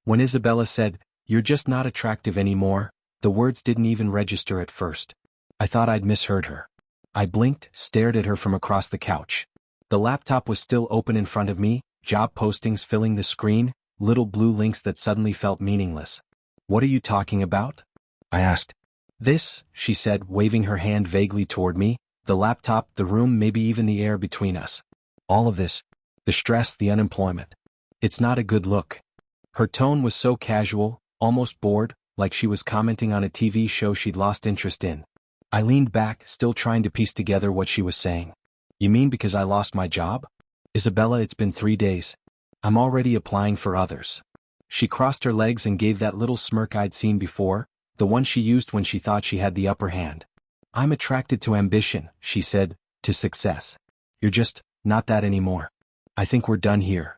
When Isabella said, "You're just not attractive anymore," the words didn't even register at first. I thought I'd misheard her. I blinked, stared at her from across the couch. The laptop was still open in front of me, job postings filling the screen, little blue links that suddenly felt meaningless. "What are you talking about?" I asked. "This," she said, waving her hand vaguely toward me, "the laptop, the room, maybe even the air between us. All of this. The stress, the unemployment. It's not a good look." Her tone was so casual, almost bored, like she was commenting on a TV show she'd lost interest in. I leaned back, still trying to piece together what she was saying. "You mean because I lost my job? Isabella, it's been 3 days. I'm already applying for others." She crossed her legs and gave that little smirk I'd seen before, the one she used when she thought she had the upper hand. "I'm attracted to ambition," she said, "to success. You're just not that anymore. I think we're done here."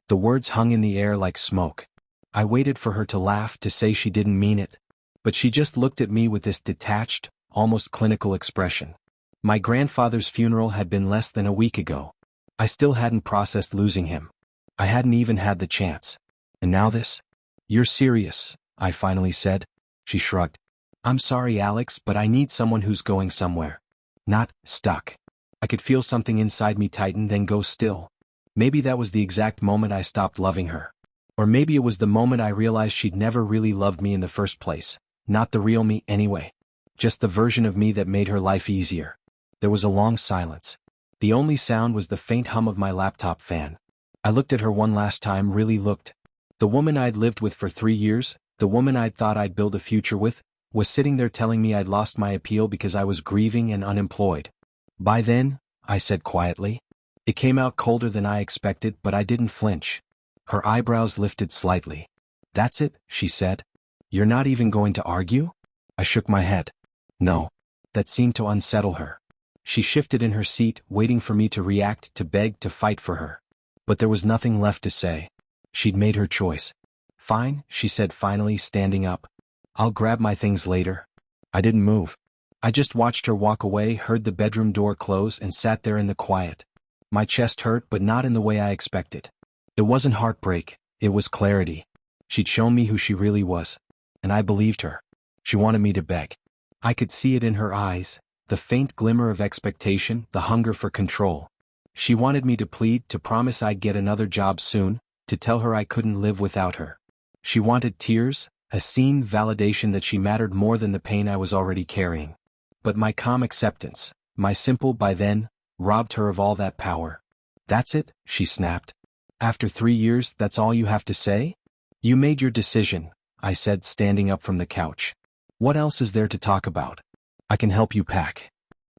The words hung in the air like smoke. I waited for her to laugh, to say she didn't mean it. But she just looked at me with this detached, almost clinical expression. My grandfather's funeral had been less than a week ago. I still hadn't processed losing him. I hadn't even had the chance. And now this? "You're serious," I finally said. She shrugged. "I'm sorry, Alex, but I need someone who's going somewhere. Not stuck." I could feel something inside me tighten, then go still. Maybe that was the exact moment I stopped loving her. Or maybe it was the moment I realized she'd never really loved me in the first place. Not the real me anyway. Just the version of me that made her life easier. There was a long silence. The only sound was the faint hum of my laptop fan. I looked at her one last time, really looked. The woman I'd lived with for 3 years, the woman I'd thought I'd build a future with, was sitting there telling me I'd lost my appeal because I was grieving and unemployed. "By then," I said quietly. It came out colder than I expected, but I didn't flinch. Her eyebrows lifted slightly. "That's it," she said. "You're not even going to argue?" I shook my head. "No." That seemed to unsettle her. She shifted in her seat, waiting for me to react, to beg, to fight for her. But there was nothing left to say. She'd made her choice. "Fine," she said finally, standing up. "I'll grab my things later." I didn't move. I just watched her walk away, heard the bedroom door close, and sat there in the quiet. My chest hurt, but not in the way I expected. It wasn't heartbreak, it was clarity. She'd shown me who she really was. And I believed her. She wanted me to beg. I could see it in her eyes, the faint glimmer of expectation, the hunger for control. She wanted me to plead, to promise I'd get another job soon, to tell her I couldn't live without her. She wanted tears, a scene, validation that she mattered more than the pain I was already carrying. But my calm acceptance, my simple "by then," robbed her of all that power. "That's it," she snapped. "After 3 years, that's all you have to say? You made your decision," I said, standing up from the couch. "What else is there to talk about? I can help you pack."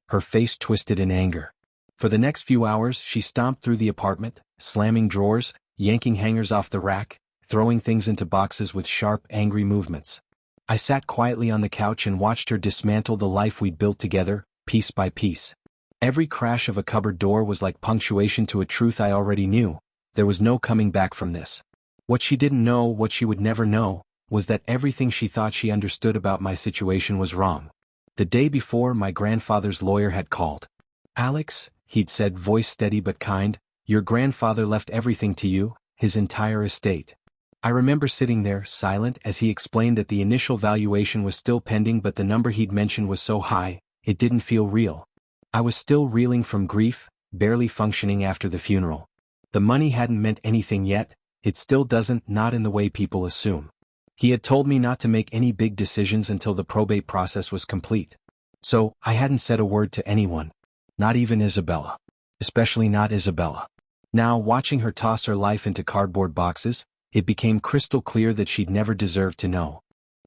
Her face twisted in anger. For the next few hours, she stomped through the apartment, slamming drawers, yanking hangers off the rack, throwing things into boxes with sharp, angry movements. I sat quietly on the couch and watched her dismantle the life we'd built together, piece by piece. Every crash of a cupboard door was like punctuation to a truth I already knew. There was no coming back from this. What she didn't know, what she would never know, was that everything she thought she understood about my situation was wrong. The day before, my grandfather's lawyer had called. "Alex," he'd said, voice steady but kind, "your grandfather left everything to you, his entire estate." I remember sitting there, silent, as he explained that the initial valuation was still pending, but the number he'd mentioned was so high, it didn't feel real. I was still reeling from grief, barely functioning after the funeral. The money hadn't meant anything yet, it still doesn't, not in the way people assume. He had told me not to make any big decisions until the probate process was complete. So, I hadn't said a word to anyone. Not even Isabella. Especially not Isabella. Now, watching her toss her life into cardboard boxes, it became crystal clear that she'd never deserved to know.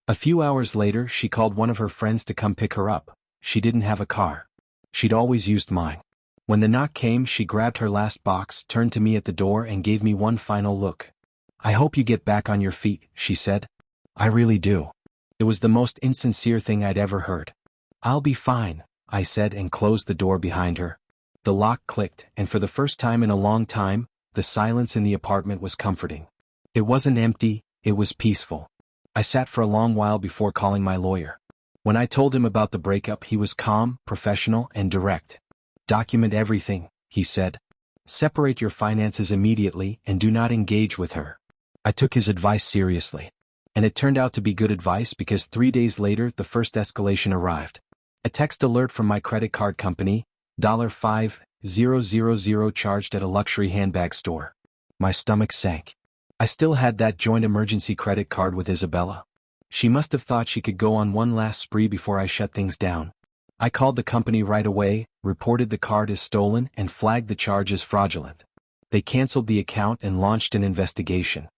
A few hours later, she called one of her friends to come pick her up. She didn't have a car. She'd always used mine. When the knock came, she grabbed her last box, turned to me at the door, and gave me one final look. "I hope you get back on your feet," she said. "I really do." It was the most insincere thing I'd ever heard. "I'll be fine," I said, and closed the door behind her. The lock clicked, and for the first time in a long time, the silence in the apartment was comforting. It wasn't empty, it was peaceful. I sat for a long while before calling my lawyer. When I told him about the breakup, he was calm, professional, and direct. "Document everything," he said. "Separate your finances immediately and do not engage with her." I took his advice seriously. And it turned out to be good advice because 3 days later the first escalation arrived. A text alert from my credit card company, $5000 charged at a luxury handbag store. My stomach sank. I still had that joint emergency credit card with Isabella. She must have thought she could go on one last spree before I shut things down. I called the company right away, reported the card as stolen, and flagged the charge as fraudulent. They canceled the account and launched an investigation.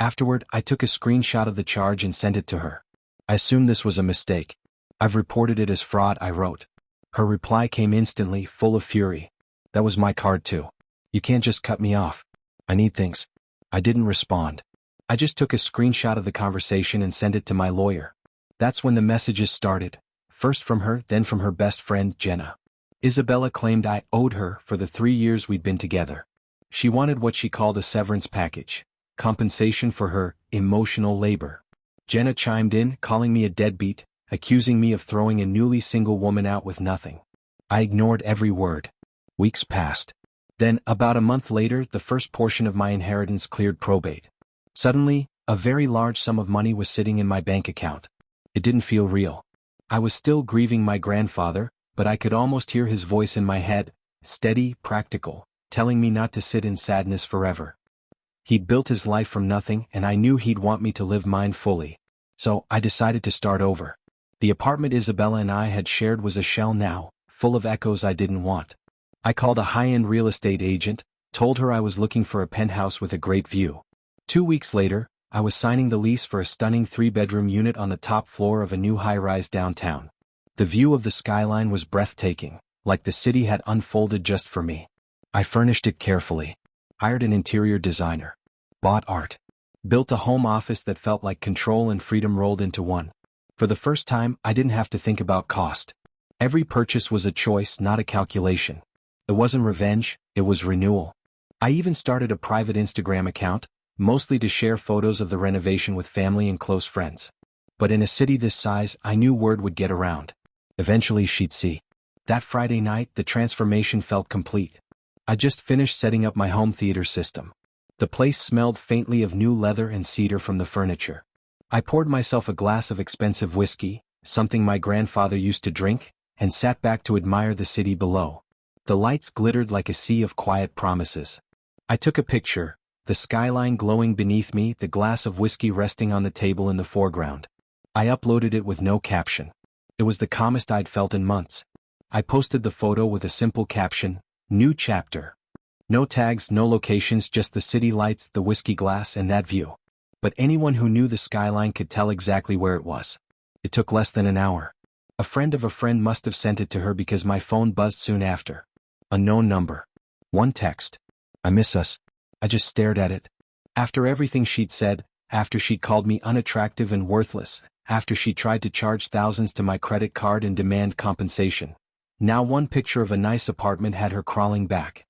Afterward, I took a screenshot of the charge and sent it to her. I assumed this was a mistake. I've reported it as fraud, I wrote. Her reply came instantly, full of fury. That was my card too. You can't just cut me off. I need things. I didn't respond. I just took a screenshot of the conversation and sent it to my lawyer. That's when the messages started. First from her, then from her best friend, Jenna. Isabella claimed I owed her for the 3 years we'd been together. She wanted what she called a severance package, compensation for her emotional labor. Jenna chimed in, calling me a deadbeat, accusing me of throwing a newly single woman out with nothing. I ignored every word. Weeks passed. Then, about a month later, the first portion of my inheritance cleared probate. Suddenly, a very large sum of money was sitting in my bank account. It didn't feel real. I was still grieving my grandfather, but I could almost hear his voice in my head, steady, practical, telling me not to sit in sadness forever. He'd built his life from nothing, and I knew he'd want me to live mine fully. So, I decided to start over. The apartment Isabella and I had shared was a shell now, full of echoes I didn't want. I called a high-end real estate agent, told her I was looking for a penthouse with a great view. 2 weeks later, I was signing the lease for a stunning 3-bedroom unit on the top floor of a new high-rise downtown. The view of the skyline was breathtaking, like the city had unfolded just for me. I furnished it carefully, hired an interior designer, bought art, built a home office that felt like control and freedom rolled into one. For the first time, I didn't have to think about cost. Every purchase was a choice, not a calculation. It wasn't revenge, it was renewal. I even started a private Instagram account, mostly to share photos of the renovation with family and close friends. But in a city this size, I knew word would get around. Eventually she'd see. That Friday night, the transformation felt complete. I just finished setting up my home theater system. The place smelled faintly of new leather and cedar from the furniture. I poured myself a glass of expensive whiskey, something my grandfather used to drink, and sat back to admire the city below. The lights glittered like a sea of quiet promises. I took a picture, the skyline glowing beneath me, the glass of whiskey resting on the table in the foreground. I uploaded it with no caption. It was the calmest I'd felt in months. I posted the photo with a simple caption, "New chapter." No tags, no locations, just the city lights, the whiskey glass, and that view. But anyone who knew the skyline could tell exactly where it was. It took less than an hour. A friend of a friend must have sent it to her because my phone buzzed soon after. Unknown number. One text. "I miss us." I just stared at it. After everything she'd said, after she'd called me unattractive and worthless, after she tried to charge thousands to my credit card and demand compensation. Now one picture of a nice apartment had her crawling back.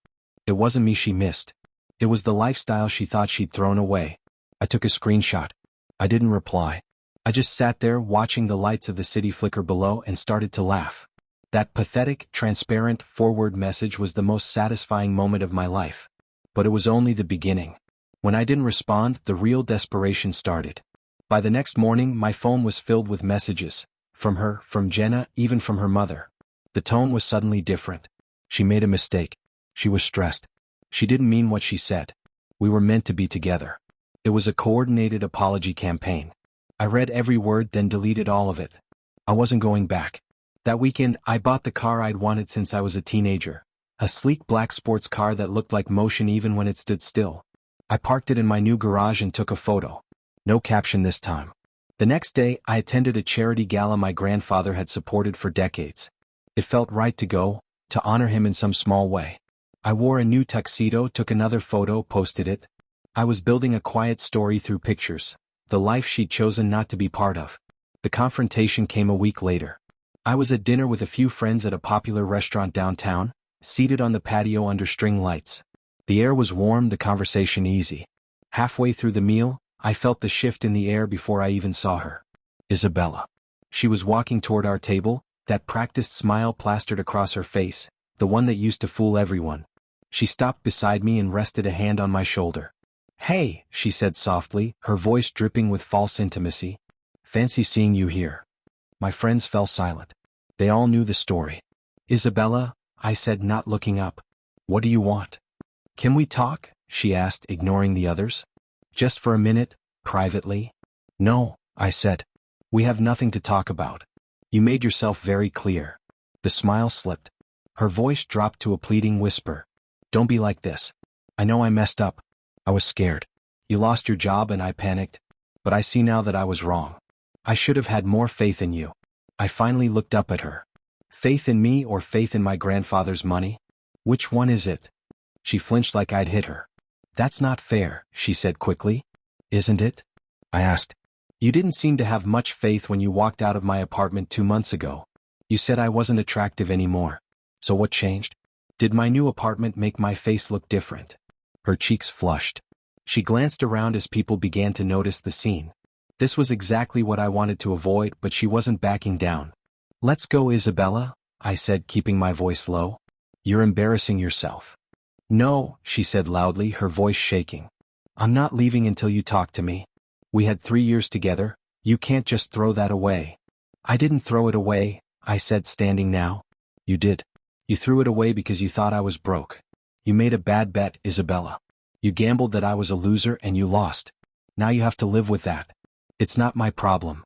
It wasn't me she missed. It was the lifestyle she thought she'd thrown away. I took a screenshot. I didn't reply. I just sat there watching the lights of the city flicker below and started to laugh. That pathetic, transparent, forward message was the most satisfying moment of my life. But it was only the beginning. When I didn't respond, the real desperation started. By the next morning, my phone was filled with messages. From her, from Jenna, even from her mother. The tone was suddenly different. She made a mistake. She was stressed. She didn't mean what she said. We were meant to be together. It was a coordinated apology campaign. I read every word, then deleted all of it. I wasn't going back. That weekend, I bought the car I'd wanted since I was a teenager. A sleek black sports car that looked like motion even when it stood still. I parked it in my new garage and took a photo. No caption this time. The next day, I attended a charity gala my grandfather had supported for decades. It felt right to go, to honor him in some small way. I wore a new tuxedo, took another photo, posted it. I was building a quiet story through pictures, the life she'd chosen not to be part of. The confrontation came a week later. I was at dinner with a few friends at a popular restaurant downtown, seated on the patio under string lights. The air was warm, the conversation easy. Halfway through the meal, I felt the shift in the air before I even saw her. Isabella. She was walking toward our table, that practiced smile plastered across her face, the one that used to fool everyone. She stopped beside me and rested a hand on my shoulder. Hey, she said softly, her voice dripping with false intimacy. Fancy seeing you here. My friends fell silent. They all knew the story. Isabella, I said, not looking up. What do you want? Can we talk? She asked, ignoring the others. Just for a minute, privately. No, I said. We have nothing to talk about. You made yourself very clear. The smile slipped. Her voice dropped to a pleading whisper. Don't be like this. I know I messed up. I was scared. You lost your job and I panicked. But I see now that I was wrong. I should have had more faith in you. I finally looked up at her. Faith in me or faith in my grandfather's money? Which one is it? She flinched like I'd hit her. That's not fair, she said quickly. Isn't it? I asked. You didn't seem to have much faith when you walked out of my apartment 2 months ago. You said I wasn't attractive anymore. So what changed? Did my new apartment make my face look different? Her cheeks flushed. She glanced around as people began to notice the scene. This was exactly what I wanted to avoid, but she wasn't backing down. Let's go, Isabella, I said, keeping my voice low. You're embarrassing yourself. No, she said loudly, her voice shaking. I'm not leaving until you talk to me. We had 3 years together. You can't just throw that away. I didn't throw it away, I said, standing now. You did. You threw it away because you thought I was broke. You made a bad bet, Isabella. You gambled that I was a loser and you lost. Now you have to live with that. It's not my problem.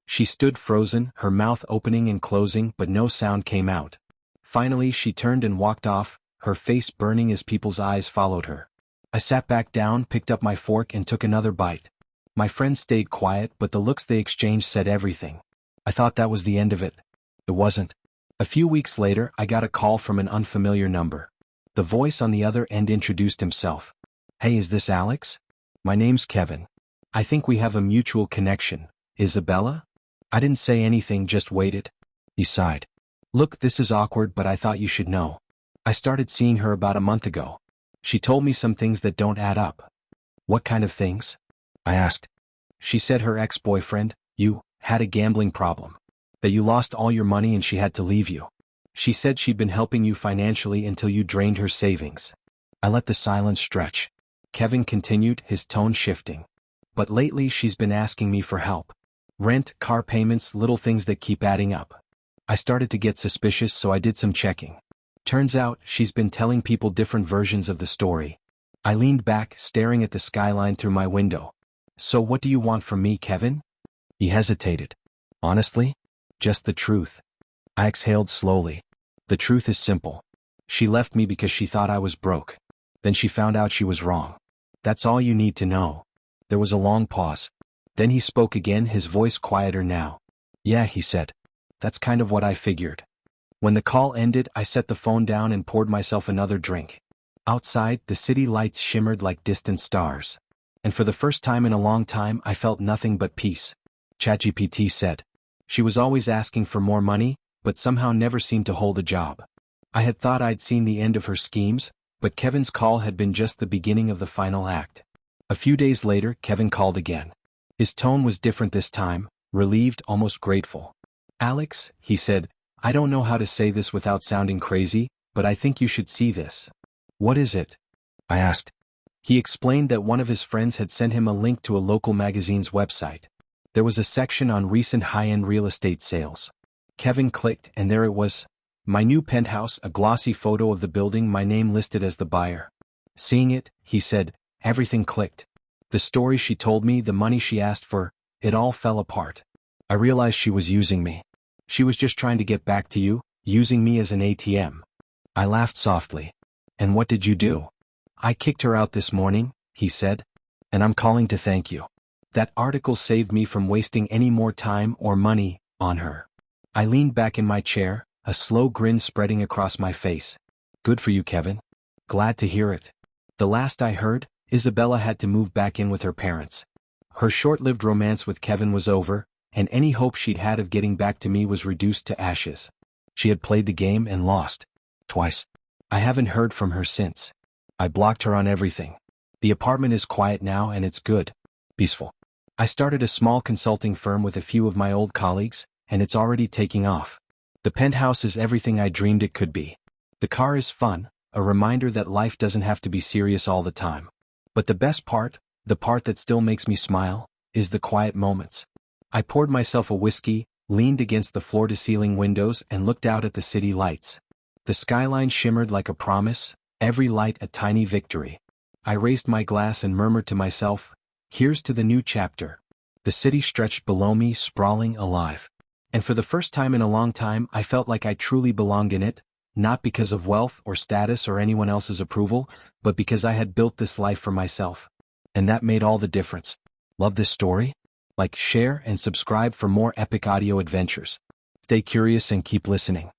She stood frozen, her mouth opening and closing, but no sound came out. Finally, she turned and walked off, her face burning as people's eyes followed her. I sat back down, picked up my fork and took another bite. My friends stayed quiet, but the looks they exchanged said everything. I thought that was the end of it. It wasn't. A few weeks later, I got a call from an unfamiliar number. The voice on the other end introduced himself. Hey, is this Alex? My name's Kevin. I think we have a mutual connection. Isabella? I didn't say anything, just waited. He sighed. Look, this is awkward, but I thought you should know. I started seeing her about a month ago. She told me some things that don't add up. What kind of things? I asked. She said her ex-boyfriend, you, had a gambling problem. That you lost all your money and she had to leave you. She said she'd been helping you financially until you drained her savings. I let the silence stretch. Kevin continued, his tone shifting. But lately she's been asking me for help. Rent, car payments, little things that keep adding up. I started to get suspicious, so I did some checking. Turns out, she's been telling people different versions of the story. I leaned back, staring at the skyline through my window. So what do you want from me, Kevin? He hesitated. Honestly? Just the truth. I exhaled slowly. The truth is simple. She left me because she thought I was broke. Then she found out she was wrong. That's all you need to know. There was a long pause. Then he spoke again, his voice quieter now. Yeah, he said. That's kind of what I figured. When the call ended, I set the phone down and poured myself another drink. Outside, the city lights shimmered like distant stars. And for the first time in a long time, I felt nothing but peace. ChatGPT said. She was always asking for more money, but somehow never seemed to hold a job. I had thought I'd seen the end of her schemes, but Kevin's call had been just the beginning of the final act. A few days later, Kevin called again. His tone was different this time, relieved, almost grateful. Alex, he said, I don't know how to say this without sounding crazy, but I think you should see this. What is it? I asked. He explained that one of his friends had sent him a link to a local magazine's website. There was a section on recent high-end real estate sales. Kevin clicked, and there it was. My new penthouse, a glossy photo of the building, my name listed as the buyer. Seeing it, he said, everything clicked. The story she told me, the money she asked for, it all fell apart. I realized she was using me. She was just trying to get back to you, using me as an ATM. I laughed softly. And what did you do? I kicked her out this morning, he said. And I'm calling to thank you. That article saved me from wasting any more time or money on her. I leaned back in my chair, a slow grin spreading across my face. Good for you, Kevin. Glad to hear it. The last I heard, Isabella had to move back in with her parents. Her short-lived romance with Kevin was over, and any hope she'd had of getting back to me was reduced to ashes. She had played the game and lost. Twice. I haven't heard from her since. I blocked her on everything. The apartment is quiet now and it's good. Peaceful. I started a small consulting firm with a few of my old colleagues, and it's already taking off. The penthouse is everything I dreamed it could be. The car is fun, a reminder that life doesn't have to be serious all the time. But the best part, the part that still makes me smile, is the quiet moments. I poured myself a whiskey, leaned against the floor-to-ceiling windows and looked out at the city lights. The skyline shimmered like a promise, every light a tiny victory. I raised my glass and murmured to myself, "Here's to the new chapter." The city stretched below me, sprawling, alive. And for the first time in a long time I felt like I truly belonged in it, not because of wealth or status or anyone else's approval, but because I had built this life for myself. And that made all the difference. Love this story? Like, share, and subscribe for more epic audio adventures. Stay curious and keep listening.